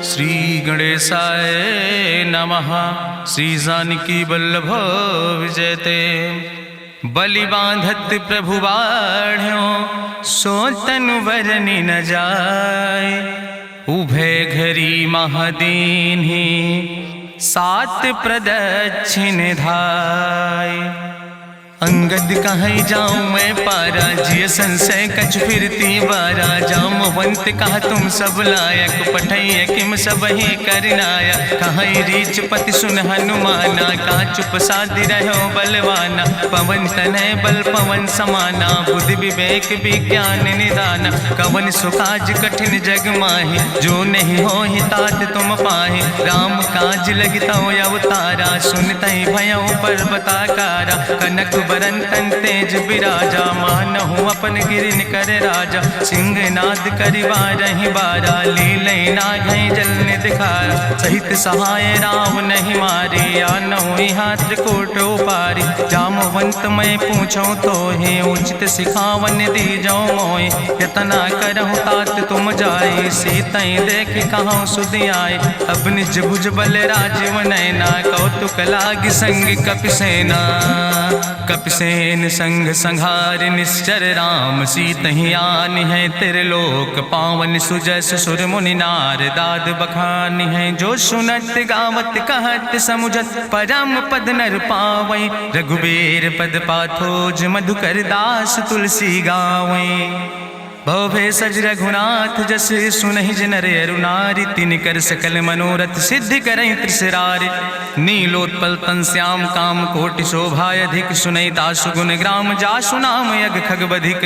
श्री गणेशाय नमः। श्री जानकी वल्लभ विजयते। बलि बांधत प्रभु बाढ़ो सो तनु बरनि न जाय। उभय घरी महादीन्हि सात प्रदक्षिण धाय। अंगद कहीं जाऊं मैं पारा जिय संशय कछ फिरती बारा। जामवंत कहा तुम सब लायक पठैय किम सब ही करनाया। कहीं रीच पति सुन हनुमाना कहा चुप साधि रहो बलवाना। पवन तनय बल पवन समाना बुद्धि विवेक विज्ञान निदाना। कवन सुकाज कठिन जग माहि जो नहीं हो ही तात तुम पाहि। राम काज लगता अवतारा सुनतहि भयो पर्वताकारा। कनक बरन तन तेज बिराजा मानहु अपन गिरिन कर राजा। सिंह नाद करिवा रही बारा लीलै नाघै जल दिखारा। सहित सहाय राम नहीं मारे आनहु यहाँ त्रिकोट उपारी। जामवंत मैं पूछो तो हे उचित सिखावन दी जाओ मोय। यतना करहु तात तुम जाए सीतई देख कहूँ सुधि आए। अब निज भुज बल राजीव नैना कौतुक लाग संग कपिसेना। कपिसेन संग संहार निश्चर राम सीतहि आनि है त्रिलोक पावन। सुजस सुर मुनि नार दाद बखानि है। जो सुनत गावत कहत समुझत परम पद नर पावै। रघुबीर पद पाथोज मधुकर दास तुलसी गावै। भवे सज रघुनाथ जस सुनहि जिनर अरुनारि। तिनकर सकल मनोरथ सिद्धि करहि त्रिसरारि। नीलोत्पल तन श्याम काम कोटि शोभाय अधिक। सुनहि तासु गुण ग्राम जासु नाम यज्ञ खग बधिक।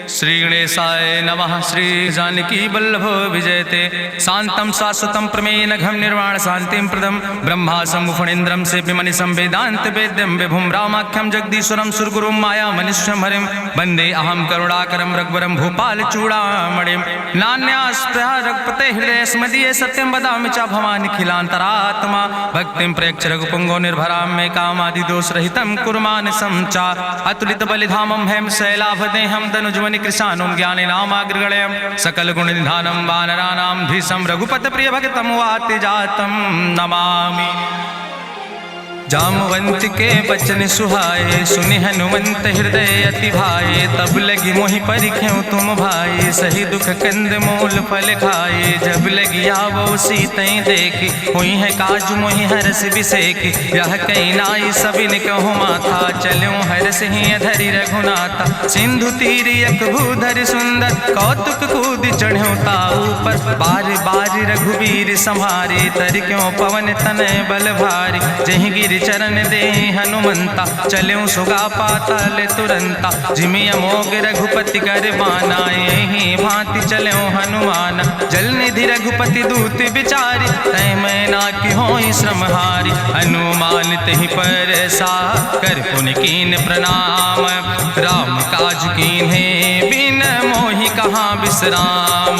श्री गणेशाय नमः। श्री जानकी वल्लभ विजयते। शांतम शाश्वतम प्रमेय नघम निर्वाण शांतिम प्रदम। ब्रह्मा शंभु फणीन्द्रम से विमनि संवेदांत वेद्यम विभुम रामाख्यम जगदीश्वरम सुरगुरुम माया मनुष्यम हरिम। वंदे अहम करुणाकरम रघुवरम भूपाल चूड़ामणिम। नान्यास्पृहा रघुपते हृदय स्मदीये सत्यम वदामि च भवानि खिलांतरात्मा। भक्तिम प्रयच्छ रघुपुंगो निर्भराम मे कामादि दोष रहितम कुर्मान् समचा। अतुलित बलिधामम हेम शैलाभदेहम दनुजवनि कृशानुम ज्ञाने नामाग्रगण्यम। सकल गुण निधानम वानराणाम धीशम रघुपत प्रिय भक्तम वाति जातम नमामि। जामवंत के बचन सुहाए सुनि हनुमंत हृदय अति भाए। तब लगी मोहि परिख्यों तुम भाई सही दुख कंद मूल फल खाए। जब लगी आवो सीतई देखी हुई है काज मोहि हरस बिसेखी। यह कई नाई सबिन कहु माथा चलूं हरस ही अधरि रघुनाथा। सिंधु तीर यक भूधर सुंदर कौतुक कूद चढ़्यो ताऊ पर। बार बार रघुबीर संहारे तर क्यों पवन तनय बल भारी। जहि गिर चरण दे हनुमंता चल्यों सुगा पाताल तुरंता। जिमि अमोघ रघुपति कर बाना यही भांति चल्यों हनुमान। जल निधि रघुपति दूत बिचारी तय मैं ना कि होई श्रमहारी। हनुमान तहि पर सा कर पुनि कीन प्रणाम। राम काज कीन्हे बिन मोहि कहाँ विश्राम।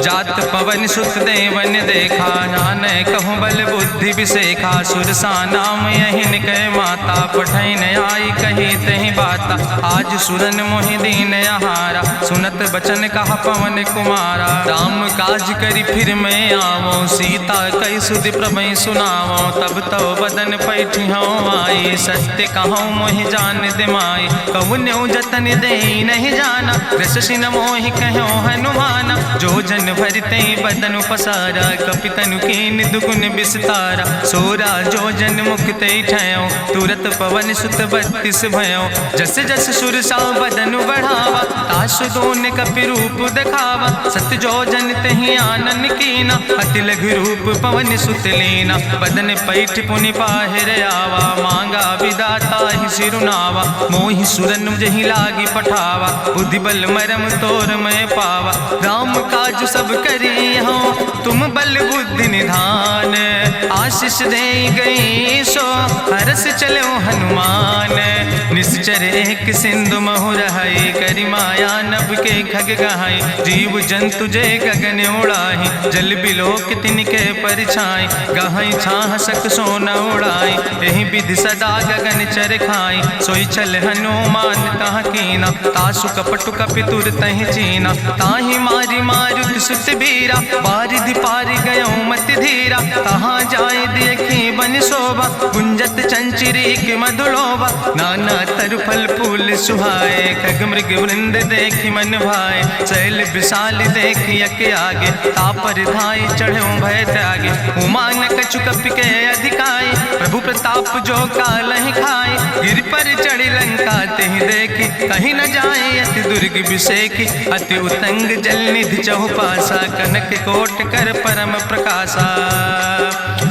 जात पवन सुत देवन देखा नानय कहूँ बल बुद्धि विसेखा। सुरसा नाम यहिन कह माता पठैन आई कही तहि बाता। आज सुरन मोहि दीन आहारा सुनत बचन कहा पवन कुमारा। राम काज करी फिर मैं आवो सीता कई सुधि प्रभै सुनावो। तब तो बदन पैठियों आई सत्य कहूँ मोहि जान दिमाई। कहुन्यो जतन दे नहीं जाना रससिन मोहि कहो हनुमाना। जो जन भरते बदन पसारा कपितनु कीन दुगुन विस्तारा। सोरा जो जन मुक्ते ठयो तुरत पवन सुत 32 भयो। जस जस सुरसा बदन बढ़ावा तासु दोन कपि रूप दिखावा। सत जो जन तहि आनन कीना अति लघु रूप पवन सुत लीना। बदन पैठ पुनि पाहिर आवा मांगा विदाता ही सिरुनावा। मोहि सुरन जहि लागी पठावा बुद्धि बल मरम तोर मैं पावा। राम काज सब करी हो तुम बल बुद्धि निधान। आशीष दे गई सो हरस चलो हनुमान। निश्चर एक सिंधु महु रहाई करी माया नभ के खग गहाई। जीव जंतु जे गगन उड़ाही जल बिलोक तिनके परिछाई। गहाई छाह सक सोन उड़ाई यही विधि सदा गगन चर खाई। सोई चल हनुमान तहाँ कीना तासु कपटु कपि तुर तहि चीना। ताहि मारी मारुत सुत बीरा बारिधि पारि गयो मति रघुबीरा, कहाँ जाए देखी बन शोभा, गुंजत चंचरी के मधुलोभा, नाना तरु फल फूल सुहाए, खग मृग वृंद देखी मन भाए, शैल विशाल देखी यके आगे, तापर धाय चढ़ो भय त्यागे, उमान कछु कपि के अधिकाई, प्रभु प्रताप जो कालहि खाए, गिर पर चढ़ी लंका तेहि देखी, कहीं न जाए अति दुर्ग विषेखी, अति उतंग जल निधि चहुपासा, कनक कोट कर परम प्रकाशा,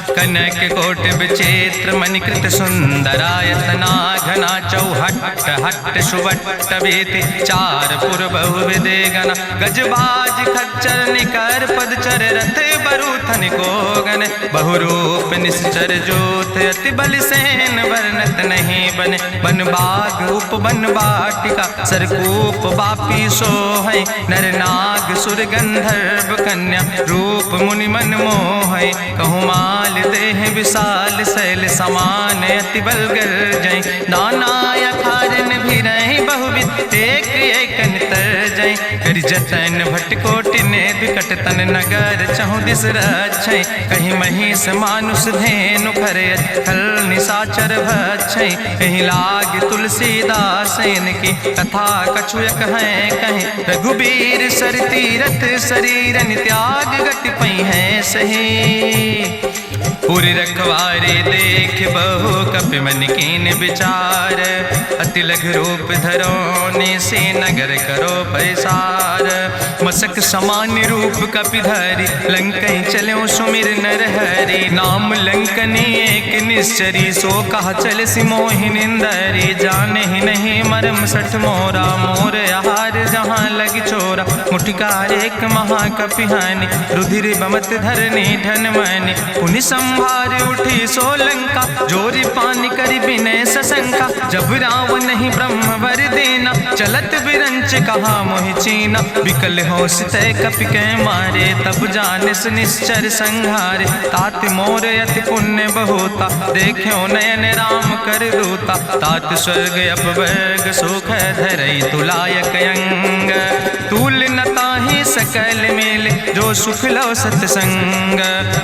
कनक कोट विचित्र मणिकृत सुंदरायतना, घना चौहट्ट हट्ट सुवट्ट वेति, चार पुर बहु विदे गण, गजबाज खच्चर निकर पदचर, रथ बरूथन को गण, बहुरूप निश्चर जोत, अति बल सेन वर्णत नहीं बने, बन बाग उप बन बाटिका, सरकूप बापी सोहै, नर नाग सुर गंधर्व कन्या, रूप मुनि मन मोहै, कहूँ माल देह विशाल शैल समान, अति बल गर्जै, नाना अखारन भी रही बहुविध, एक एक तर जय, कर जतन भटकोटि ने विकट तन नगर, चहु दिस रक्षै, कहीं महिष मानुष धेनु खरे, खल निशाचर भक्षै, कहीं लाग तुलसीदास इनकी, कथा कछुयक है कहीं, रघुबीर सर तीरथ शरीरन त्याग, गति पई है सही, पूरी रखवारे देख बहु कपि मन कीन विचार, अति लघु रूप धरोने से नगर करो पैसार, मसक समान रूप कपि धरि, लंकई चलो सुमिर नर हरि, नाम लंकनी एक निश्चरी, सो कहा चल सिमोहि निंदरी, जाने ही नहीं मरम सठ मोरा, मोर आहार जहाँ लग चोरा, मुठिकार एक महाकपि हानि, रुधिर बमत धरनी धन मनि, पुनि संभार उठी सोलंका, जोरी पानी करी विनय सशंका, जब रावण नहीं ब्रह्म वर देना, चलत बिरंच कहा मोहि चीना, विकल होश तय कपि के मारे, तब जानिस निश्चर संहारे, तात मोर अति पुण्य बहुता, देख्यो नयन राम कर दूता, तात स्वर्ग अपवर्ग सुख धरई तुलायक अंग, तूल न ताहि सकल मेल, जो सुख लो सत्संग,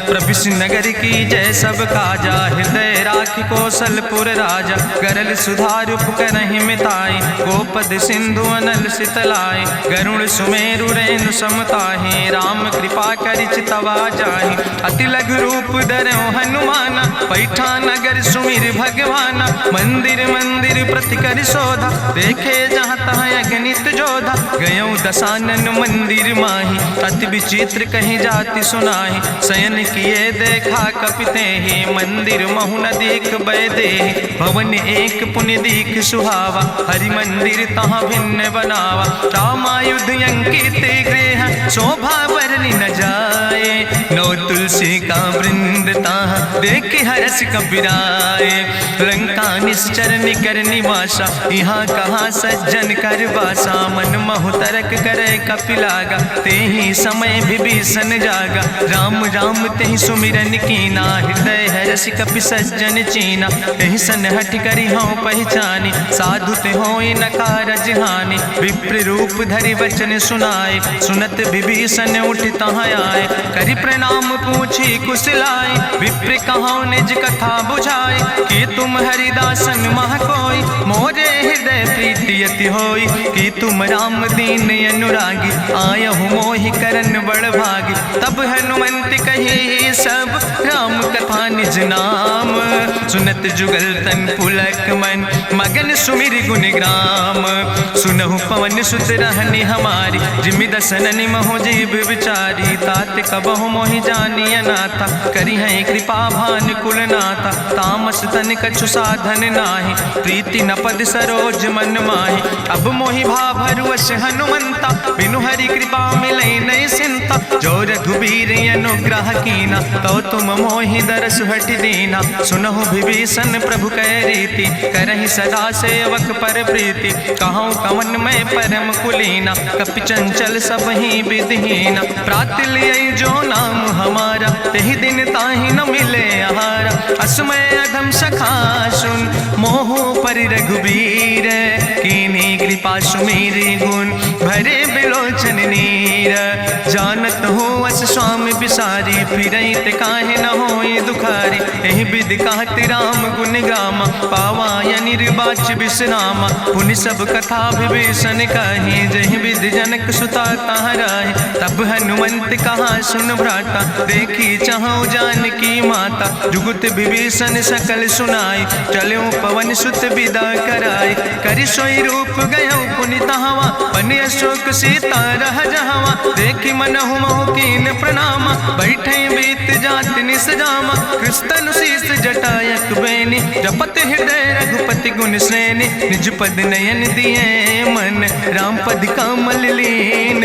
प्रभिस नगर की जय सब काजा, हृदय राखि कौशलपुर राजा, गरल सुधार उपकरहि मिताई, गोपद सिंधु अनल सितलाई, गरुड़ सुमेरु रेणु समताहि, राम कृपा करि चितवा जाहि, अति लघु रूप धरौ हनुमाना, पैठा नगर सुमिर भगवाना, मंदिर मंदिर प्रति कर शोधा, देखे जहाँ तहाँ अगणित जोधा, गयौ दशानन मंदिर माही, अति विचित्र कहीं जाति सुनाही, शयन किए देखा कपिते ही, मंदिर महु न देख बैदे, भवन एक पुण्य दीख सुहावा, हरि मंदिर तहाँ भिन्न बनावा, रामायुध अंकित गृह, शोभा बरली न जाए, नौ तुलसी का वृंद तहाँ देख हरस कपिराए, लंका निश्चर निकर निवासा, यहाँ कहाँ सज्जन कर बासा, मन महु तरक करे कपिलागा, ते ही समय विभीषण जागा, राम राम तेहि सुमिरन कीना, हृदय हरस कपि सज्जन चीना, तेहि सन हठ करी हूँ पहचानी, साधु ते होई न कारज हानि, विप्र रूप धरि वचन सुनाए, सुनत विभीषण उठ तहाँ आए, करि प्रणाम पूछी कुशलाए, विप्र कहाँ निज कथा बुझाए, कि तुम हरिदासन मह कोई, मोरे हृदय प्रीति अति होई, कि तुम राम दीन अनुरागी, आयहु मोहि करन बड़ भागी, तब हनुमंत कही सब राम कथा निज नाम, सुनत जुगल तन पुलक मन, मगन सुमिर गुण ग्राम, सुनहु पवन सुत रहनी हमारी, जिमि दसननि महो जीव विचारी, तात कबहु मोहि जानी अनाथा, करी है कृपा भान कुल नाथा, तामस तन कछु साधन नाही, प्रीति न पद सरोज मन माही, अब मोहि भाभरुवश हनुमंता, बिनु हरि कृपा मिलै नहीं सिंता, जो रघुबीर अनुग्रह कीना, तो तुम मोहि दरस हट दीना, सुनहु विभीषण प्रभु कै रीति, करहि सदा सेवक पर प्रीति, कहूँ कवन मैं परम कुलीना, कपि चंचल सब ही विधिहीना, प्रात लियै जो नाम हमारा, तेहि दिन ताहि न मिले आहारा, असमय अधम सखा सुन, मोहु पर रघुबीर, कीन्ही कृपा सुमेरि गुण, भरे बिलोचन नीर, जानत हो अस स्वामी बिसारी, फिरई ते काहे न होई दुखारी। एहि विधि कहत राम गुण गामा, पावा निर्बाच विश्रामा। पुनि सब कथा विभीषण कही, जहि विधि जनक सुता कहाँ रहे। तब हनुमंत कहा सुन भ्राता, देखी चाहूं जानकी माता। जुगुत विभीषण सकल सुनाई, चलो पवन सुत विदा कराई। करि सोई रूप गयो पुनि तहवा, बन अशोक सीता रह जहवा। देखी मनहु महु कीन प्रणामा, बैठे बीत जात निस जामा। कृष्ण शीस जटायक बेनी, जपत हृदय रघुपति गुण श्रेणी। निज पद नयन दिए मन, राम पद कमल लीन।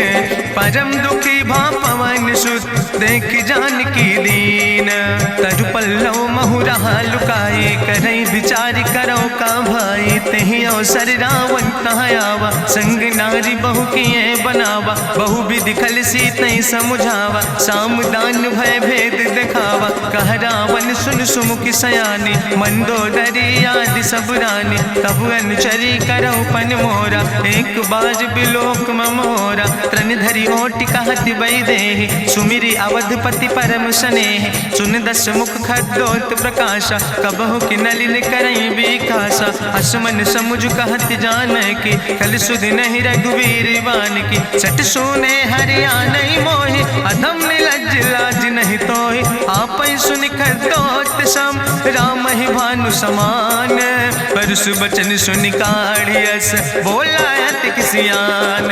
परम दुखी भा पवन सुत, देख जानकी दीन। तरु पल्लव महु रहा लुकाई, करई विचार करो का भाई। तेहि अवसर रावण तहाँ आवा, संग नारी बहु किए बनावा। बहु विधि खल सीतै समुझावा, साम दान भय भेद दिखावा। कह रावण सुन सुमुखी सयानी, मंदोदरी आदि सब रानी। तब अनुचरी करो पन मोरा, एक बार बिलोक ममोरा। त्रन धरि ओटि कहत वैदेही, सुमिरी अवधपति परम स्नेह। सुन दस मुख खद्योत प्रकाशा, कबहु कि नलिन करई विकासा। असमन समुझ कहत जानकी, कल सुध नहीं रघुवीर बान की। सट सुने हरियाणई मोहि, अधम निलज्ज लाज नहीं तोहि। आपै सुनि खद्योत सम, राम ही भानु समान। परसु बचन सुनि काढ़ियस, बोला अति किसियान।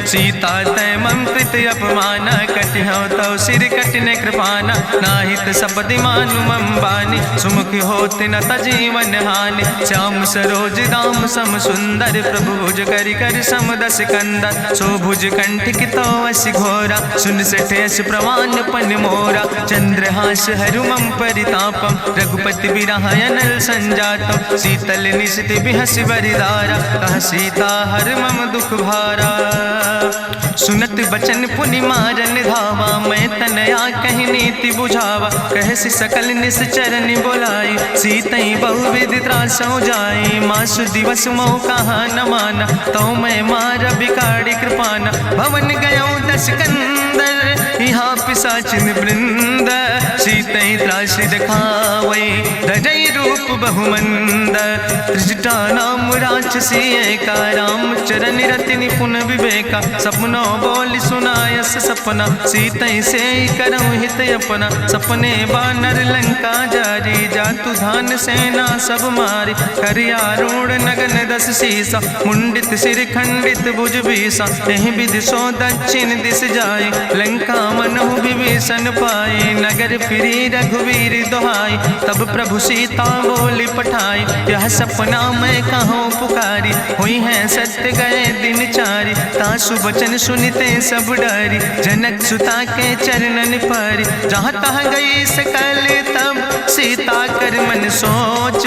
सीता तै मम कृत अपमाना, कटिहौ तौ सिर कटिन कृपाना। नाहित सपदि मानु मम बानी, सुमुख होत न तजीवन हानि। श्याम सरोज दाम सम सुंदर, प्रभु भुज करि कर सम दस कंदर। सो भुज कंठ कितो अस घोरा, सुन सठेस प्रमाण पन मोरा। चंद्रहास हरु मम परितापम, रघुपति बिरहायनल संजातम। शीतल निशित बिहस बरिदारा, कह सीता हर मम दुख भारा। सुनत बचन पुनि मारन धावा, मैं तनया कहि नीति बुझावा। कहसि सकल निश्चरन बोलाई, सीतई बहुविधि त्रासौ जाई। मासु दिवस मोह कहा न माना, तो मैं मार बिकाड़ी कृपाना। भवन गयो दस कंदर, यहाँ पिशाचिन वृंद। सीतई त्रास दिखावई, धजई रूप बहुमंद। त्रिजटा नाम राक्षसी एका, राम चरण रति निपुण विवेका। सपनो बोल सुनायस सपना, सीतई से करऊँ हित अपना। सपने बानर लंका जारी, जातु धान सेना सब मारी। करियारूढ़ नगन दस सीसा, मुंडित सिर खंडित भुज बीसा। एहि विधि सो दक्षिण दिस जाय, लंका मनहु विभीषण पाए। नगर फिरी रघुवीर दोहाई, तब प्रभु सीता बोली पठाई। यह सपना मैं कहूँ पुकारी, हुई है सत्य गए दिन चारी। तासु बचन सुनते सब डरी, जनक सुता के चरणन पर। जहाँ तहाँ गई सकल तब, सीता कर मन सोच।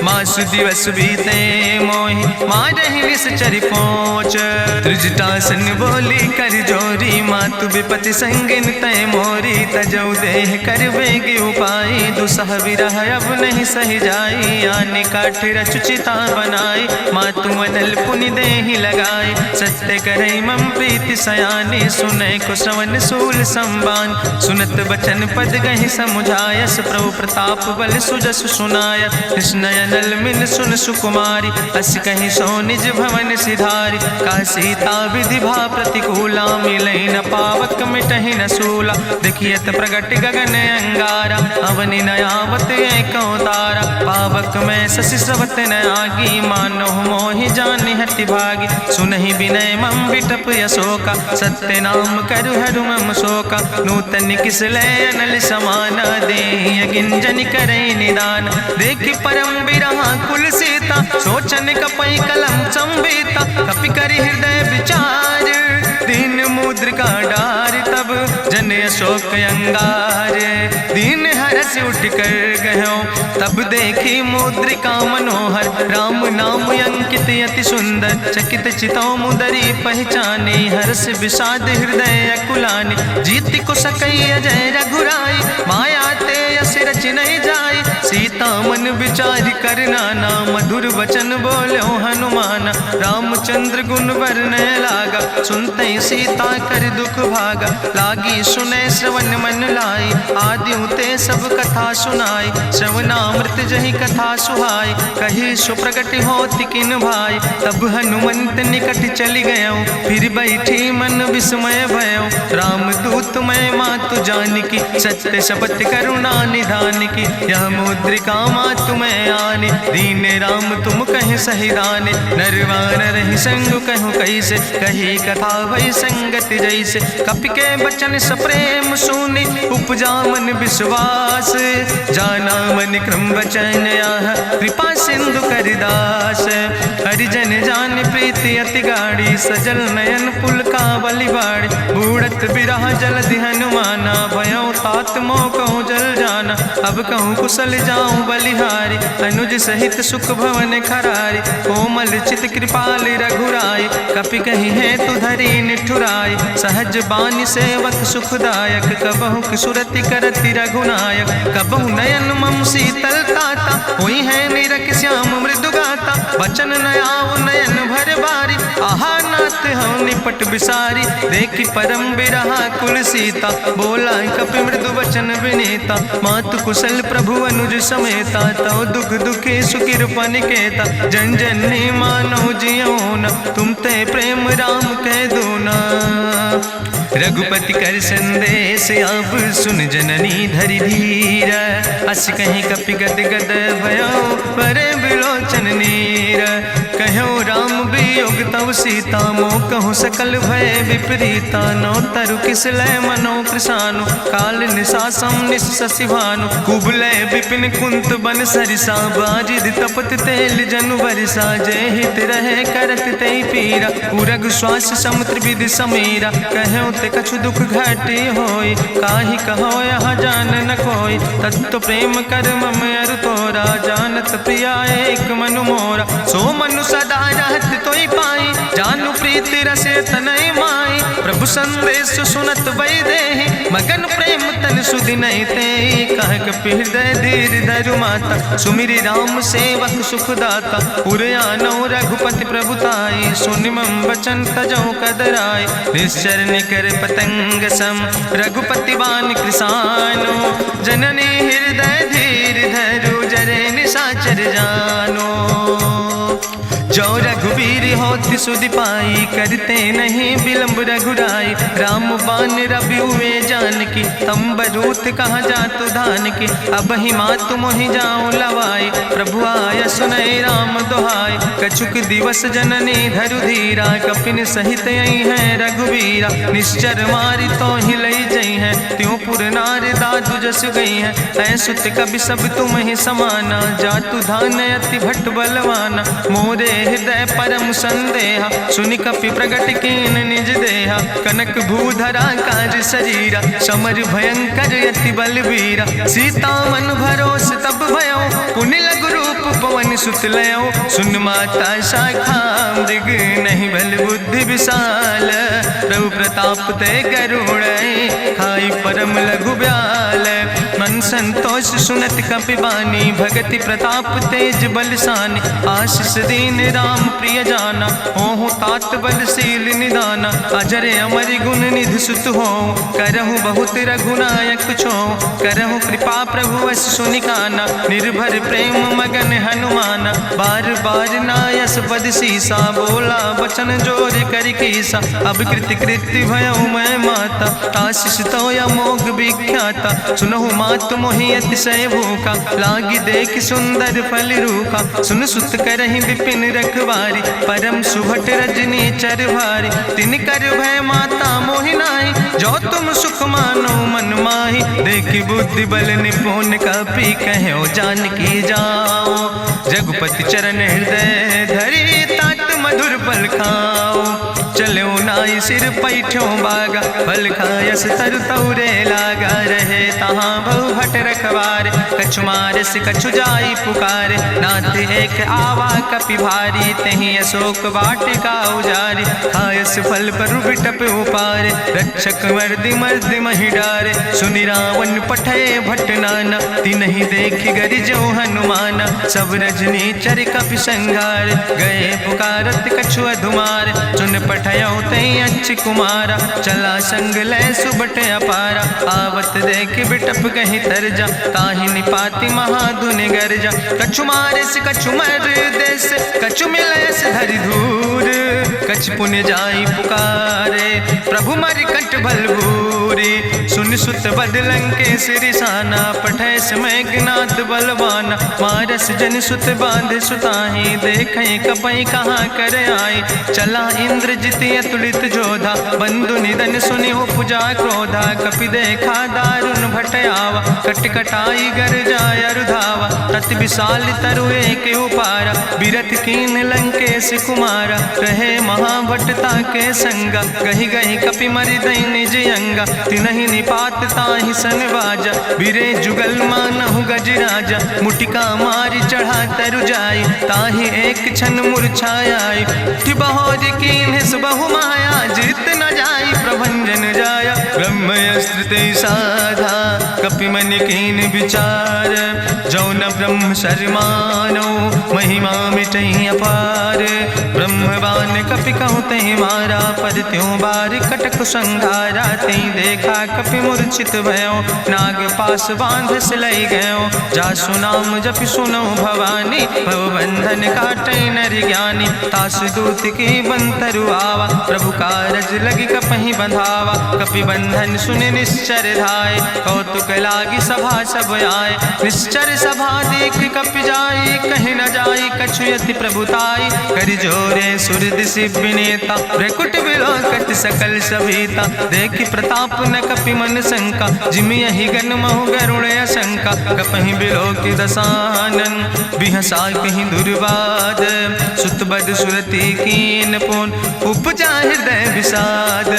मासु दिवस बीते मोहि, मारहि निश्चर पहुँच। त्रिजटासन बोली कर जोरी, मातु विपति संगिन तय मोरी। तजौ देह कर बेगी उपाय, दुसह विरह अब नहीं सही जाई। आने काठ रचुचिता बनाई, मातु मनल पुनि देहि लगाई। सत्य करई मम प्रीति सयानी, सुनै को श्रवण सूल संबान। सुनत बचन पद गहि समुझायस, प्रभु प्रताप बल सुजस सुनाय। कृष्णयनल मिन सुन सुकुमारी, अस कहि सो निज भवन सिधारी। का सीता विधि भा प्रतिकूला, मिलई न पावक मिटहि न सूला। देखियत प्रगट गगन अंगारा, अवनि नयावत एक तारा। पावक में शशि स्रवत न आगी, मानो मोहि जानि हटि भागी। सुनहि विनय मम विटप यशोका, सत्य नाम करु हरु मम शोका। नूतन किस लय अनल समाना, देहि गिंजन करई निदान। देखि परम बिरहा कुल सीता, सोचन कपई कलम संवेता। कपि करि हृदय विचार, दीन मुद्रिका डार। तब जन अशोक अंगार, दीन हरस उठ कर गयो। तब देखी मुद्रिका मनोहर, राम नाम अंकित अति सुंदर। चकित चितौ मुदरी पहचानी, हर्ष विषाद हृदय अकुलानी। जीत को सकई अजय रघुराई, माया ते यस रच नहीं जाई। सीता मन विचार कर नाना, मधुर वचन बोलो हनुमाना। रामचंद्र गुण वरने लागा, सुनते सीता कर दुख भागा। लागी सुने श्रवण मन लाई, आदि उते सब कथा सुनाई, श्रवणामृत जहि कथा सुहाई, कही सो प्रगट होति किन भाई, तब हनुमंत निकट चली गयो, फिर बैठी मन विस्मय भयो, राम दूत मैं मातु जानकी, सत्य शपथ करुणा निधान की, यह मुद्रिका मातु मैं आने, दीन राम तुम कहे सही दाने, नरवान रही संग कहूँ कैसे, कही कथा भई संगति जैसे, कपि के बचन सप्रेम सुनी, उपजा मन विश्वास, जाना मन क्रम वचन आह, कृपा सिंधु करिदास, हरिजन जान प्रीति अति गाड़ी, सजल नयन पुलकावली बाड़ी, बूढ़त बिरह जलधि हनुमाना, भयो तात मोह कहूँ जल जाना, अब कहूँ कुशल जाऊँ बलिहारी, अनुज सहित सुख भवन खरारी, कोमल चित कृपाल रघुराई, कपि कही है तु धरी निठुराई, सहज बानी सेवक सुखदायक, कबहु किशुरति करति रघुनायक, कबहु नयन मम शीतल ताता, हुई है निरख श्याम मृदु गाता, बचन न आव नयन भर बारी, आहा नाथ हम निपट बिसारी, देखी परम बिरहा कुल सीता, बोला कपि मृदु वचन विनीता, मातु कुशल प्रभु अनुज समेता, तव दुख दुखी सुकृपा निकेता, जन जननी मानो जियो न, तुम ते प्रेम राम कह दो ना, रघुपति कर संदेश अब सुन जननी धरि धीर, अस कहीं कपि गद गद भयो परे बिलोचन नीर, कहो राम वियोग तव सीता, मोह कहूँ सकल भय विपरीता, नौ तरु किस लय मनो कृशानु, काल निशासम निशि भानु, कुबलय विपिन कुंत बन सरिसा, बाजिद तपत तेल जनु बरिसा, जय हित रहे करत ते पीरा, उरग श्वास समुद्र विधि समीरा, कहो ते कछु दुख घटी होई, काहि कहो यहाँ जान न कोई, तत्व प्रेम कर मम अरु तोरा, जानत प्रिया एक मनु मोरा, सो मनु सदा रहत तोई पाई, जानु प्रीति रसे तनय माई, प्रभु संदेश सुनत वै देहि, मगन प्रेम तन सुधि नहीं ते, कह कपि हृदय धीर धरु माता, सुमिरि राम सेवक सुखदाता, उर आनो रघुपति प्रभुताई, सुनि मम वचन तजौ कदराई, निश्चर निकर पतंग सम, रघुपति बान कृसानो, जननी हृदय धीर धरु जरे निशाचर जानो, जो रघुवीर होति सुधि पाई, करते नहीं विलंब रघुराई, राम बान रवि हुए जानकी, तंबरूथ कहाँ जातु धान की, अब ही मातु मोहि जाऊँ लवाई, प्रभु आय सुनय राम दुहाई, कछुक दिवस जननी धरु धीरा, कपिन सहित यही है रघुवीरा, निश्चर मारी तो ही लई जई है, त्यों पुर नार दादु जस गई है, ऐसुत कभी सब तुम ही समाना, जातु धान अति भट्ट बलवाना, मोरे हृदय परम संदेहा, सुनि कपि प्रगट कीन निज देहा, कनक भूधरा काज शरीरा, समर भयंकर यति बलवीरा, सीता मन भरोस तब भयो, पुनि लघु रूप पवन सुत लयो, सुन माता शाखा मृग नहीं बल बुद्धि विशाल, प्रभु प्रताप ते गरुड़ खाई परम लघु ब्याल, मन संतोष सुनत कपि बानी, भगति प्रताप तेज बलसानी, आशीष दीन राम प्रिय जाना, ओहु तात बलशील निदाना, अजर अमर गुण निधि सुत हो, करहु बहुत रघुनायक छो, करहु कृपा प्रभु अस सुनिकाना, निर्भर प्रेम मगन हनुमाना, बार बार नायस पद सीसा, बोला बचन जोर कर कीसा, अब कृति कृति भयो मैं माता, आशीष तो अमोघ विख्याता, सुनहु मातु मोहि अतिशय भूखा, लागी देख सुंदर फल रूखा, सुन सुत करहि विपिन रखवारी, परम सुभट रजनी चर भारी, तिन कर भय माता मोहि नाहि, जो तुम सुख मानो मन माहि, देखि बुद्धि बल निपुण कपि कहो जानकी जाओ, रघुपति चरण हृदय धरि तात मधुर फल खाओ, चलो नाई सिर पैठो बागा, फल खायस तरु तौरे लागा, रहे तहाँ बहु भट रखवारे। कछु मारस कछु जाई पुकारे, नाथ एक आवा कपि भारी। तहीं अशोक वाटिका उजारी, खायस फल पर बिटप उपारे। रक्षक मर्दि मर्दि महि डारे, सुनि रावण पठय भट नाना। तिन्हि देखि गरिजौ हनुमाना, सब रजनी चर कपि संघार। गए पुकारत कछु अधुमार, सुन पठयौ तई अच्छ कुमारा। चला संग लै सुबट अपारा, आवत देख बिटप कहीं तरजा। ताहि निपाति महाधुनि गर्जा, कछु मारिस कछु मर देस। कछु मिलयस धरि धूर, कछ पुण्य जाई पुकारे। प्रभु मरि कंठ बल भूरी, सुन सुत बद लंकेश रिसाना। पठय समय ज्ञात बलवाना, मारस जन सुत बांध सुताहि। देखें कपई कहाँ कर आए, चला इंद्रजित अतुलित जोधा। बंधु निधन सुनि उपजा क्रोधा, कपि देखा दारुण भट आवा। कट कटाई गर जाय रुधावा, तत विशाल तरु एक उपारा। बिरथ कीन लंकेश कुमारा, रहे महाभटता के संगा। गहि गहि कपि मरि दई निज अंगा, तिन्हि निपात ताहि सन बाजा। बिरे जुगल मानहु गजराजा, मुटिका मारि चढ़ा तरु जाई। ताहि एक क्षण मूर्छाई, उठि बहोर कीन्हिस बहु माया। जीत न जाई प्रभंजन जाया, ब्रह्मस्त्र ते साधा। कपि मन कीन विचार, जो न ब्रह्म शर्मानो। महिमा मिटई अपार, ब्रह्मवान कपि कहु तहि मारा। पर त्यों बार कटक संघारा, तई देखा कपि मूर्छित भयो। नाग पास बांध सिलई गयो, जासु नाम जपि सुनो भवानी। भव बंधन काटई नर ज्ञानी, तासु दूत की बंतरु आवा। प्रभु कारज लगी कपहि बंधावा, कपि बंधन सुनि निश्चर धाय। कौतुक लागी सभा सब आए, निश्चर सभा देख कपि जाई। कहीं न जाई कछु यति प्रभुताई, कर जोरे सुर दिसि विनेता। भ्रकुट विलोकत सकल सभीता, देखि प्रताप न कपि मन शंका। जिमि यहि गन महु गरुण शंका, कपहि बिलोकि दसानन। बिहसा कहीं दुर्वाद, सुत बद सुरति कीन पुन। उपजा हृदय विषाद,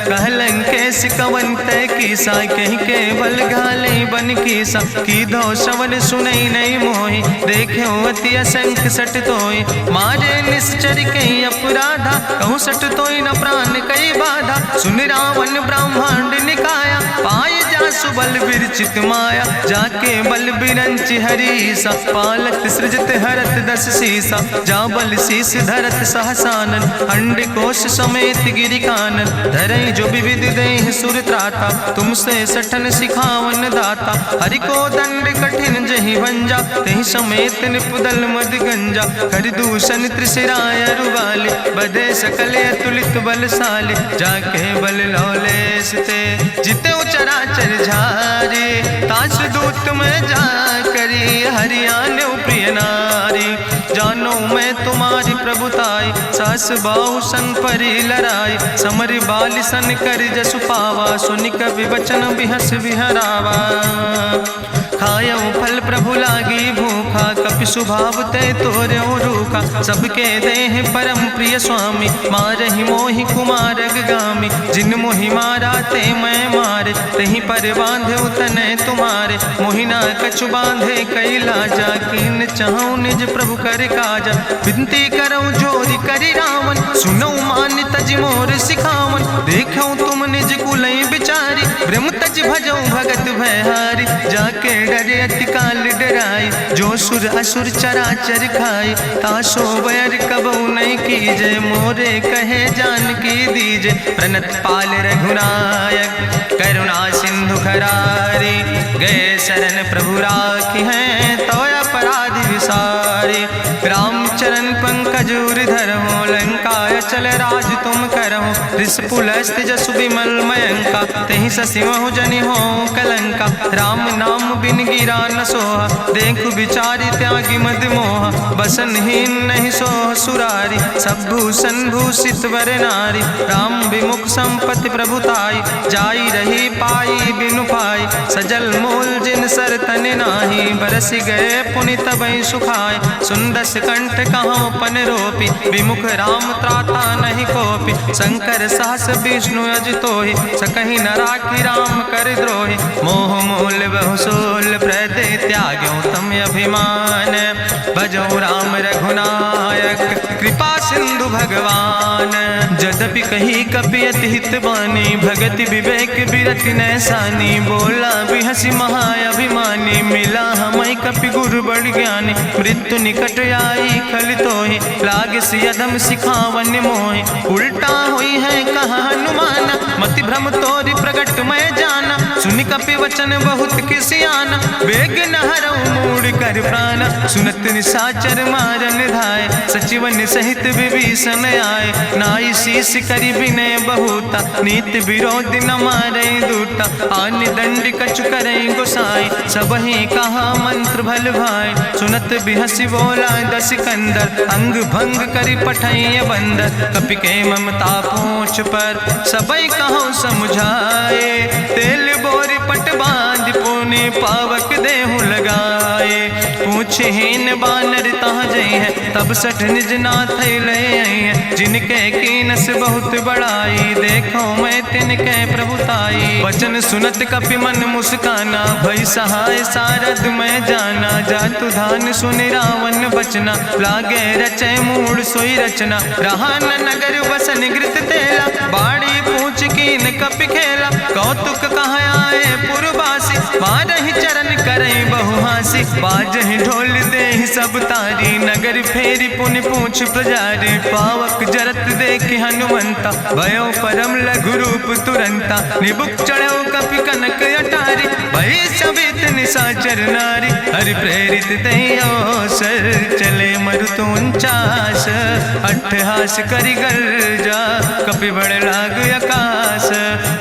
कह लंकेश कवन तय कीसा। कहीं केवल घाले बन कीसा, की दो श्रवण सुनई नहीं मोहि। देख्यो अति असंख सट तोय, मारे निश्चर कहीं अपराधा। कहूँ सट तोय न प्राण कई बाधा, सुन रावण ब्रह्मांड निकाया। पाय जासु बल विरचित माया, जाके बल बिरंचि हरीसा। पालत सृजत हरत दस सीसा, जा बल शीस धरत सहसानन। अंड कोश समेत गिरि कानन, धरई जो विविध देह सुर त्राता। तुमसे सठन सिखावन दाता, हरि को दंड कठिन जहि भंजा। तहि समेत निपुदल मद गंजा, कर दूषण त्रिशिराय रुवाले। बधे सकल अतुलित बलशाले, जाके बल लौलेस ते। जिते चराचर झारे, तास दूत में जा करी। हरियाणा प्रिय नारी, जानो मैं तुम्हारी प्रभुताई। सास बाहु सन परी लड़ाई, समर बाल सन कर जसु पावा। सुनि कवि वचन बिहस विहरावा, खायो फल प्रभु लागी भूखा। कपि स्वभाव ते तोर्यो रूखा, सबके देह परम प्रिय स्वामी। मारहि मोहि कुमार गामी, जिन मोहि मारा ते मैं मारे। तहीं पर बांधे तने तुम्हारे, मोहिना कछु बांधे कई लाजा। कीन चाहूं निज प्रभु कर काजा, विनती करऊं जोरी करी रावण। सुनऊ मान तज मोर सिखावन, देखऊं तुम निज कुलई बिचारी। ब्रह्म तज भजऊं भगत भयहारी, जाके डरे अति काल डराई। जो सुर असुर चराचर खाई, तासो बैर कबऊ नहीं कीजे। मोरे कहे जान की दीजे, प्रणत पाल रघुनायक करुणा सिंधु खरारी। गए शरण प्रभु राखी हैं, तो अपराध विसारी। रामचरण पंकज उर धरहु, लंकाय चल राज तुम करहु। रिसपुलस्त जसु विमल मयंका, तेहि ससिमहु जनि हो कलंका। राम नाम बिन गिरा न सोहा, देखु बिचारी त्यागी मद मोहा। बसनहीन नहीं सोह सुरारी, सब भूषण भूषित वर नारी। राम विमुख संपत्ति प्रभुताई, जाई रही पाई बिनु पाई। सजल मूल जिन सर तन नाही, बरस गए पुनि तबहि सुखाय। सुंदस कंठ कहाँ पन रोपी, विमुख राम त्राता नहीं कोपी। शंकर सहस विष्णु अजितोहि, सकहि न राखी राम कर द्रोहि। मोह मूल बहु सोल प्रदे, त्याग्यो तम अभिमान। भजो राम रघुनायक, कृपा सिंधु भगवान। यद्यपि कही कपि अति हित बानी, भगति विवेक बिरति नैसानी। बोला बिहसि महाअभिमानी, मिला हमई कपि गुरु बड़ ज्ञानी। मृत्यु निकट आई खल तोहि, लागे सियदम सिखावन मोहि। उल्टा हुई है कहा हनुमाना, मति भ्रम तोरि प्रगट मैं जाना। सुनि कपि वचन बहुत किसियाना, बेग न हरऊ मूढ़ कर प्राण। सुनत निशाचर मारन धाय, सचिवन सहित विभीषण आए। नाई शीस करि विनय बहुता, नीति विरोध न मारे दूता। आन दंड कछु करे गोसाई, सबहि कहा मंत्र भल भाई। सुनत बिहसि बोला दस कंदर, अंग भंग करि पठैय बंदर। कपि के ममता पूछ पर, सबई कहो समुझाए। तेल बोरी पट बांध पुनि, पावक देहु लगाए। पूछहीन बानर तहाँ जई है, तब सठ निज नाथ ले आई है। जिनके कीनस बहुत बड़ाई, देखो मैं तिनके प्रभुताई। वचन सुनत कपि मन मुस्काना, भई सहाय सारद मैं जाना। जातु धान सुनि रावण बचना, लागे रचे मूढ़ सोई रचना। रहा न नगर बसन घृत तेला, बाड़ी पूछ कीन कपि खेला। कौतुक कहाँ आए पुरवासी, मारहि चरण करई बहु हासी। बाजहि ढोल देहि सब तारी, नगर फेरी पुनि पूछ प्रजारी। पावक जरत देखि हनुमंता, भयो परम लघु रूप तुरंता। निबुक चढ़ो कपि कनक अटारी, भई सबित निशाचर नारी। हरि प्रेरित दई अवसर, चले मरुत 49। अट्ठहास करि गर्जा, कपि बड़ लाग आकाश।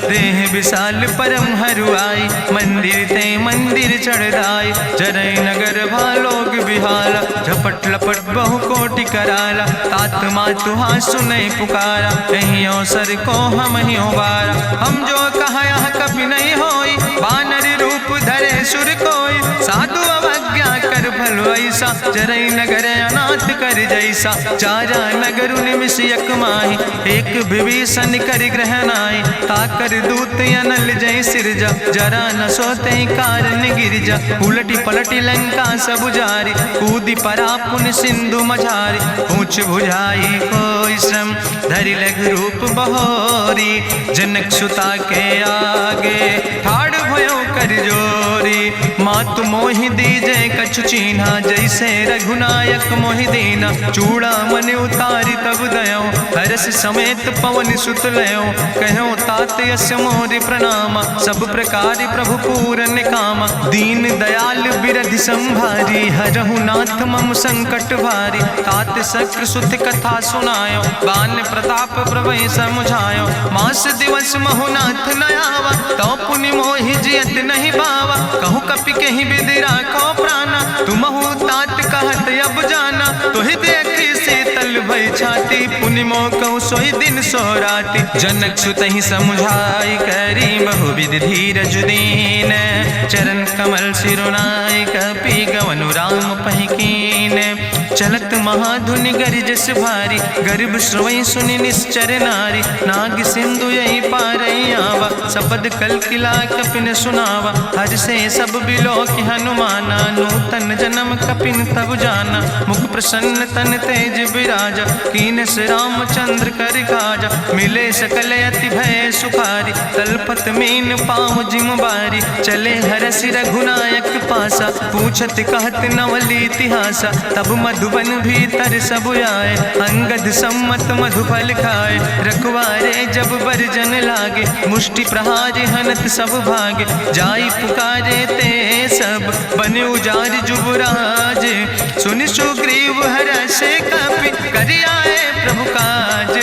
देह विशाल परम हरुआई, मंदिर ते मंदिर चढ़ाई। जरई नगर भालोग बिहाला, झपट लपट बहु कोटि कराला। तात मातु हाँ सुनै पुकारा, यही अवसर को हम ही उबारा। हम जो कहा यहाँ कभी नहीं होई, बानर रूप धरे सुर कोई। साधु अवज्ञा कर भल ऐसा, जरई नगर अनाथ कर जैसा। चारा नगर निमिष यक माही, एक विभीषण कर ग्रह नाई। ताकर दूत अनल जय सिरजा, जरा न सोते कारण गिरजा। उलटी पलटी लंका सब जारी, कूदी परा पुन सिंधु मझारी। पूछ बुझाई कोई श्रम, धरि लघु रूप बहोरी। जनक सुता के आगे, ठाड़ भयो कर जोरी। मातु मोहि दीजे कछु चीन्हा, जैसे रघुनायक मोहि दीना। चूड़ा मन उतारी तब दयो, हरस समेत पवन सुत लयो। कहो तात यस मोरि प्रणामा, सब प्रकार प्रभु पूरन कामा। दीन दयाल बिरधि संभारी, हरहु नाथ मम संकट भारी। तात शक्र सुत कथा सुनायो, बान प्रताप प्रभु समुझायो। मास दिवस महु नाथ न आवा, तो पुनि मोहि जियत नहीं बावा। कहु कपि कहीं विधि राखो प्राणा, तुमहु तात कहत अब जाना। तुहि देखी शीतल भई छाती, पुनि मोह कहु सोई दिन सो राति। जनक सुतहि समुझाई, करी बहु विधि धीरज दीन। चरण कमल सिरुनाई, कपि गवनु राम पहि कीन। चलत महाधुनि गरिजस भारी, गर्भ श्रवई सुनि निश्चर नारी। नाग सिंधु यही पारई आवा, सबद कल किला कपिन सुनावा। हर से सब बिलो कि हनुमाना, नूतन जन्म कपिन तब जाना। मुख प्रसन्न तन तेज विराजा, कीनस रामचंद्र कर काजा। मिले सकल अति भय सुखारी, तलपत मीन पाँव जिम बारी। चले हरसि रघुनायक पासा, पूछत कहत नवल इतिहासा। तब मधुबन भीतर सब आए, अंगद सम्मत मधुफल खाए। रखवारे जब बरजन लागे, मुष्टि प्रहारे हनत सब भागे। जाई पुकारे ते सब, बने उजार जुबराज। सुनि सुग्रीव हर्षे कपि, करि आए प्रभु काज।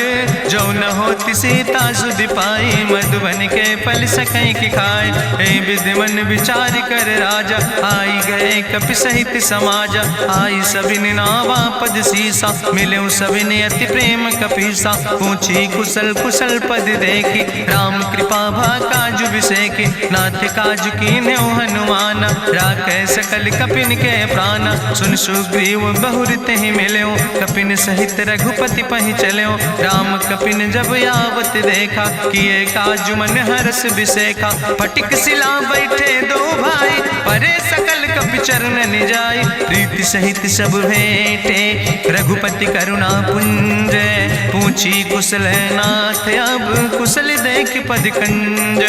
जो न होति सीता सुध पाई, मधुबन के फल सकई की खाए। हे विधि मन विचार कर राजा, आई गए कपि सहित समाजा। आई सबिन नावा पद सीसा, मिले सबिन अति प्रेम कपीसा। पूछी कुशल कुशल पद देखी, राम कृपा भा काजु विसेखी। नाथ काजु कीन्हे हनुमान, राखे सकल कपिन के प्राण। सुन सुग्रीव बहुर तेहि मिल्यो, कपिन सहित रघुपति पहि चल्यो। राम कपिन जब आवत देखा, किए काजु मन हरस विसेखा। फटिक सिला बैठे दो भाई, परे सकल कपि चरण जाय। प्रीति सहित सब भेंटे, रघुपति करुणा पुंज। पूछी कुशल नाथ, अब कुशल देख पद कंज।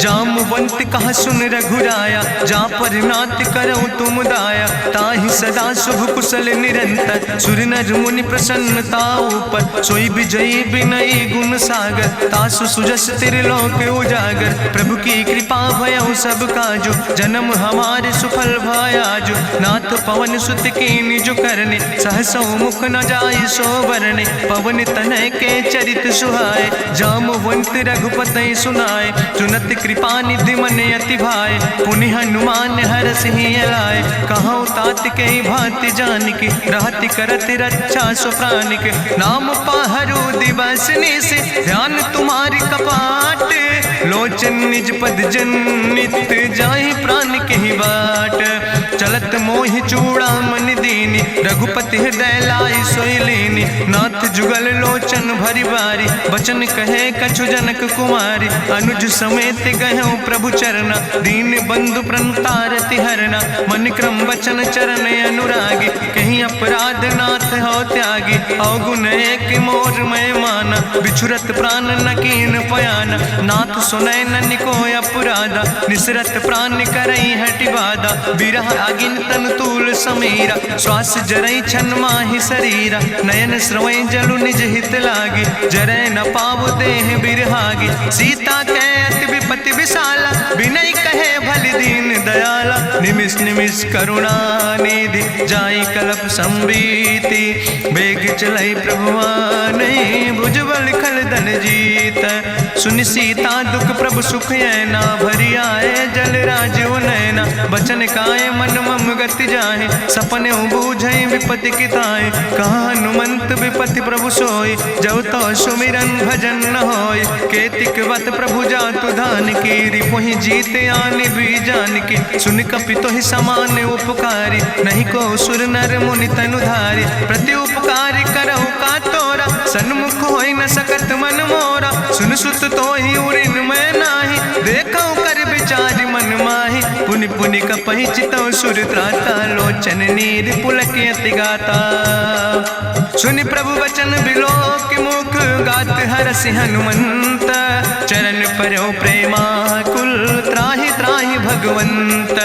जामवंत कहा सुन रघुराया, जा पर नाथ करऊं तुम दाया। ताहि सदा शुभ कुशल निरंतर, सुर नर मुनि प्रसन्नता ऊपर। सोई विजयी विनयी गुण सागर, तासु सुजस त्रिलोक उजागर। प्रभु की कृपा भयउ सब काजु, जन्म हमारे सुफल भयाजु। नाथ पवन सुत कीन्हि जो करने, सहसौ मुख न जाय सो बरने। पवन तनय के चरित सुहाए, जामवंत रघुपति सुनाए। चुनत कृपा निधि मन अति भाए, पुनि हनुमान हरषि लाए। कहौं तात के भांति जानकी, रहति करत रक्षा सो प्राणिक। नाम पाहरु दिवस निश, ध्यान तुम्हारी कपाट। लोचन निज पद जनित, जाहि प्राण के ही बाट। चलत मोहि चूड़ामणि दीनी, रघुपति हृदय लाई सोई लीनी। नाथ जुगल लोचन भरि बारी, बचन कहे कछु जनक कुमारी। अनुज समेत गहऊँ प्रभु चरना, दीन बंधु प्रणतारति हरना। मन क्रम वचन चरण अनुरागी, कहीं अपराध नाथ हो त्यागी। अवगुण एक मोर मैं माना, बिछुरत प्राण न कीन पयाना। नाथ सुनय ननि को अपराधा, निसरत प्राण करई हटि बाधा। बिरह अगिन तन तूल समीरा, श्वास जरई छन माहि शरीरा। नयन श्रवई जलु निज हित लागी, जरय न पाव देह बिरहागी। सीता के अति विपति विशाला, विनय कहे भलि दीन दयाला। निमिष निमिष करुणा निधि, जाई कलप संबीति। बेग चलई प्रभुआनहि, भुजबल खल धन जीत। सुनि सीता दुख प्रभु सुख ऐना, भरि आए जल राजो नैना। बचन काए मन मम गति जाहे, सपने बूझई विपति किताए। कहा हनुमंत विपति प्रभु सोई, जब तो सुमिरन भजन न होय। केतिक वत प्रभु जातु धान की, रिपुहि जीत आनि भी जान की। सुन कपि तोहि समान उपकारी, नहीं को सुर नर मुनि तनु धारी। प्रति उपकारी करहु का तोरा, सन्मुख होई न सकत मन मोरा। सुन सुत तोहि उरिन मैं नाही, देखौ कर विचार मन माही। पुनि पुनि कपहि चितौ सुर त्राता, लोचन नीर पुलक अति गाता। सुनि प्रभु वचन बिलोक मुख, गात हरषि हनुमंत। चरण परौ प्रेमाकुल, त्राहि त्राहि भगवंत।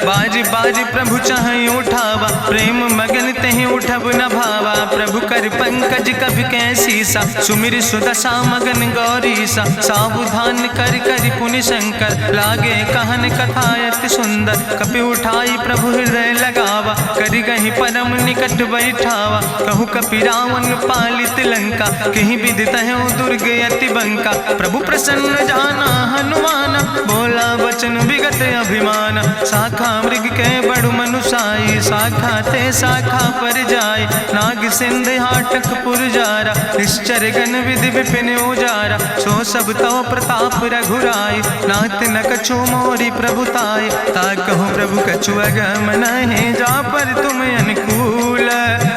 बाज बाज प्रभु चाहि उठावा, प्रेम मगन तेहि उठब न भावा। प्रभु कर पंकज कभि कैसीसा, सुमिर सुदशा मगन गौरीसा। सावधान कर कर पुनि शंकर, लागे कहन कथा अति सुंदर। कपि उठाई प्रभु हृदय लगावा, करि गहि परम निकट बैठावा। कहु कपि रावण पालित लंका, कहि विधि तहु दुर्ग अति बंका। प्रभु प्रसन्न जाना हनुमाना, बोला वचन विगत अभिमान। शाखा मृग के बड़ु मनुसाई, शाखा ते शाखा पर जाय। नाग सिंध हाटक पुरजारा, निश्चर गण विधि विपिन उजारा। सो सब तव प्रताप रघुराई, नाथ न कछु मोरी प्रभुताई। ताकहु प्रभु कछु अगम नहीं, जा पर तुम अनुकूल।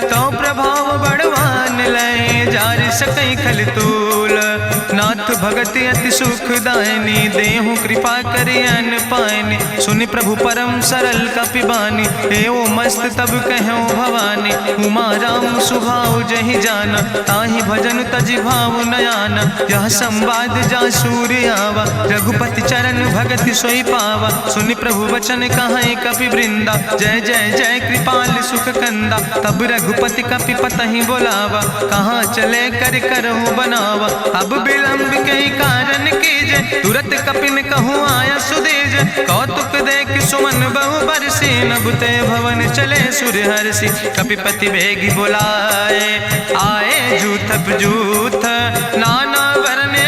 तो प्रभाव बड़वान लय, जार सकई खल तूल। नाथ भगति अति सुखदायनी, देहु कृपा करि अन पायनि। सुनि प्रभु परम सरल कपिबानी, एवं मस्त तब कहूँ भवानी। उमा राम सुभाव जहि जाना, ताहि भजन तजि भाव नयाना। यह संवाद जा सूर्य आवा, रघुपति चरण भगति सोई पावा। सुनि प्रभु वचन कहाई कपि वृंदा, जय जय जय कृपाल सुख कंदा। तब रघुपति कपि पतहि बोलावा, कहाँ चले कर करहु बनावा। अब विलंब कई कारण कीजे, तुरत कपिन कहूँ आया सुदेज। कौतुक देख सुमन बहु बरसी, नभते भवन चले सूर्य हर्षि। कपिपति बेगी बुलाए, आए जूथ जूथ नाना वरने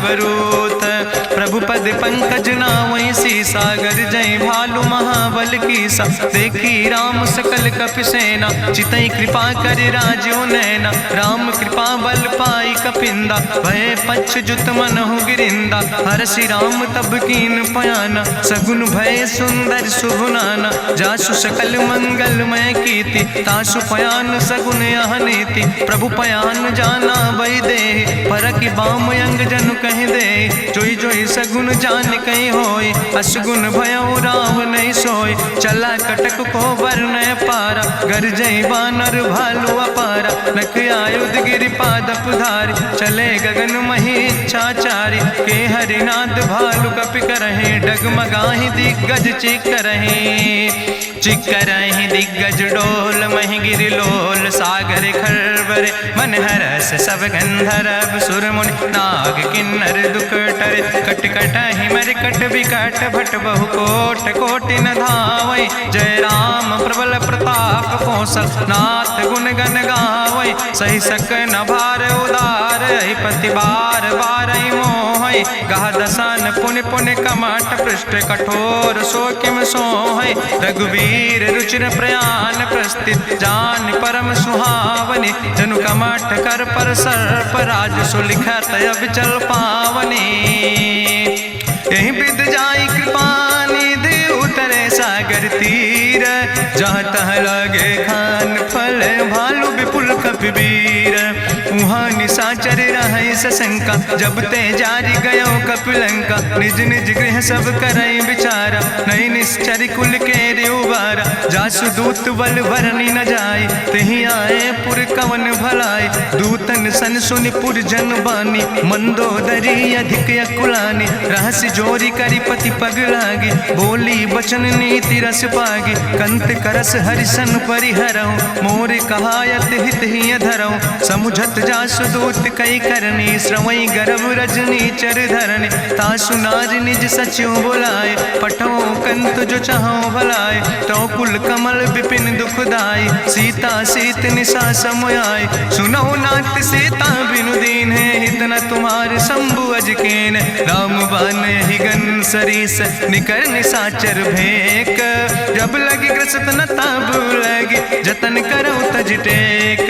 बरूथ। प्रभु पद पंकज नावै सीसा, गर्जै भालु महाबल कीसा। देखी राम सकल कपि सेना, चितई कृपा कर राजो नैना। राम कृपा बल पाई कपिंदा, भय पच्छ जुत मनहु गिरिंदा। हरषि राम तब कीन पयाना, सगुन भय सुंदर शुभ नाना। जासु सकल मंगलमय कीर्ति, तासु पयान सगुन यह नीति। प्रभु पयान जाना भई दे, परखि बाम अंग जनु कहि दे। जोई जोई सगुन जान कहीं होय, असगुन भयो राम नहीं सोय। चला कटक को वर्ण पारा, गर्जई बानर भालू अपारा। नख आयुध गिरि पादप धारी, चले गगन मही इच्छाचारी। के हरिनाद भालु कपि करहि, डगमगाहि दिग्गज चिकरहि। चिकरहि दिग्गज डोल, महि गिरि लोल सागर खरबरे। मन हरस सब गंधर्व सुर मुनि, नाग किन्नर दुख टरे। कट कटहि मरकट विकट, भट बहु कोट कोटि न धावै। जय राम प्रबल प्रताप कौशल, नाथ गुण गण गावै। सही सक न भार उदार, पति बार बार मोहै। गह दसन पुनि पुनि कमठ, पृष्ठ कठोर सो किम सोहै। रघुवीर रुचिर प्रयाण प्रस्थित, जान परम सुहावनी। जनु कमठ कर पर सर्प, राज सुलिखत अविचल पावनी। यही विद जाई कृपा निधि, उतरे सागर तीर। जहाँ तह लगे खान फल, भालू विपुल कपिवीर। उहाँ निशाचर रहै सशंका, जब ते जारी गयो कपिलंका। निज निज गृह सब करई विचारा, नहीं निश्चर कुल के उबारा। जासु दूत बल भरनी न जाय, तेहि आए पुर कवन भलाई। दूतन सन सुनि पुर जन बानी, मंदोदरी अधिक अकुलानी। रहस्य जोरी करि पति पग लागी, बोली बचन नीति रस पागी। कंत करस हरिसन परिहरऊँ, मोर कहायत हित ही धरऊँ। समुझत जासु दूत कई करनी, श्रवई गर्भ रजनी चर धरनी। तासु नार निज सचिव बुलाए, पठो कंत जो चाहो भलाए। तो कुल कमल विपिन दुखदाई, सीता सीत निशा समयाय। सुनो नाथ सीता बिनु दीन है, हित न तुम्हार शंभु अजकेन। राम बान ही गन सरीस, निकर निशाचर भेक। जब लगी ग्रसत न तब लगी, जतन करो तज टेक।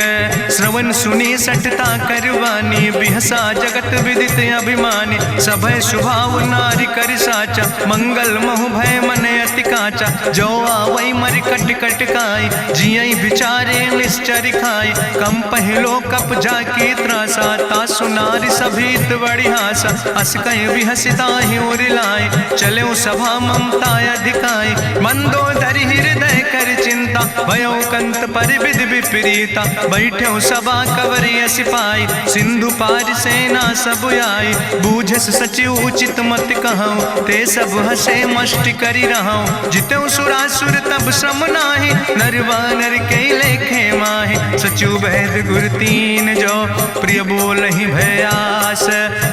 श्रवण सुनी सटता करवानी, बिहसा जगत विदित अभिमानी। सभय स्वभाव नारी कर साचा, मंगल महु भय मन अति काचा। जो आवै मर कट कट काई, जियई बिचारे निश्चर खाई। कम पहलो कप जाकी त्रासा, तासु नारी सभीत बड़ी हासा। अस कहीं बिहसिता ही उरिलाए, चले सभा ममता अधिकाई। मंदोदरी हृदय कर चिंता, भयो कंत पर विधि विपरीता। बैठो सभा कवरिय सिपाही, सिंधु पार सेना सब आई। बूझस सचिव उचित मत कहूँ, ते सब हसे मष्ट करी रहूँ। जितऊ सुरासुर तब श्रम नाही, नर वानर के लेखे माहि। सचिव वैद गुर तीन जो, प्रिय बोलहि भयास।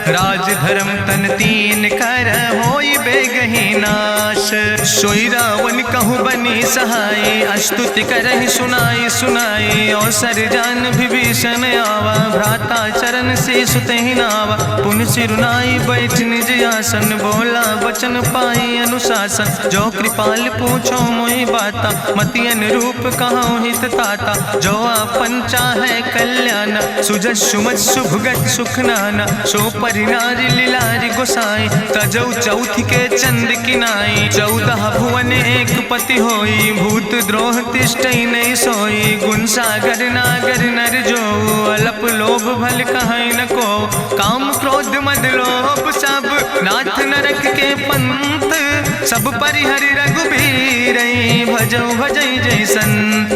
राज धर्म तन तीन कर, होई बेगहि नाश। सोई रावण कहूँ बनी सहाय, अस्तुति करहि सुनाई सुनाई। अवसर जान विभीषण आवा, भ्राता चरण से सुतहि नावा। पुन सिरुनाई बैठ निज आसन, बोला वचन पाई अनुशासन। जो कृपाल पूछो मोहि बाता, मति अनुरूप कहूँ हित ताता। जो आपन चाहे कल्याण, सुजस सुमत शुभगत सुख नाना। सो परिनारी लीलारी गोसाई, तजौ चौथ के चंद किनाई। 14 भुवन एक पति होई, भूत द्रोह तिष्ठई नहीं सोई। गुण सागर नागर नर जो, अलप लोभ भल कहीं न को। काम क्रोध मद लोभ सब, नाथ नरक के पंथ। सब परिहरि रघुबीर, भजौ भजै जय संत।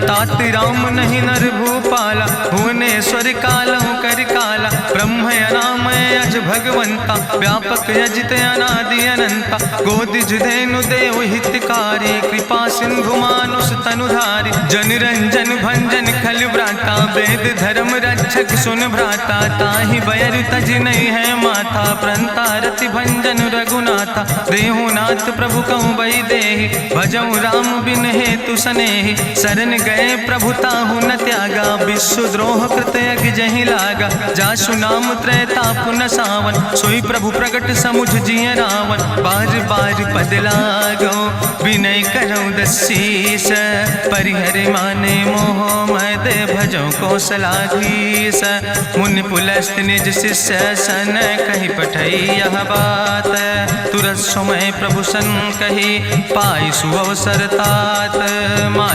तात राम नहीं नर भूपाला, भुवनेश्वर कालहु कर काला। ब्रह्म अनामय अज भगवंता, व्यापक अजित अनादि अनंता। गोदिज धेनु देव हितकारी, कृपा सिंधु मानुष तनुधारी। जन रंजन भंजन खल व्राता, वेद धर्म रक्षक सुन भ्राता। ताहि बैर तज नहीं है माथा, प्रंता रति भंजन रघुनाथा। देहु नाथ प्रभु कहूँ बही देहि, भजऊ राम बिन हेतु सनेहि। शरण गए प्रभु ताहु न त्यागा, विश्व द्रोह कृत यज्ञ जहि लागा। जासु नाम त्रैताप न सा, सावन, सोई प्रभु प्रगट समुझ जिय रावण। बार बार पद लागो विनय करौ दसीस, परिहर माने मोह मद भजो कौशलाधीश। मुनि पुलस्त निज शिष्य सन, कहि पठई यह बात। तुरत समय प्रभु सन कही, पाई सुअवसर तात।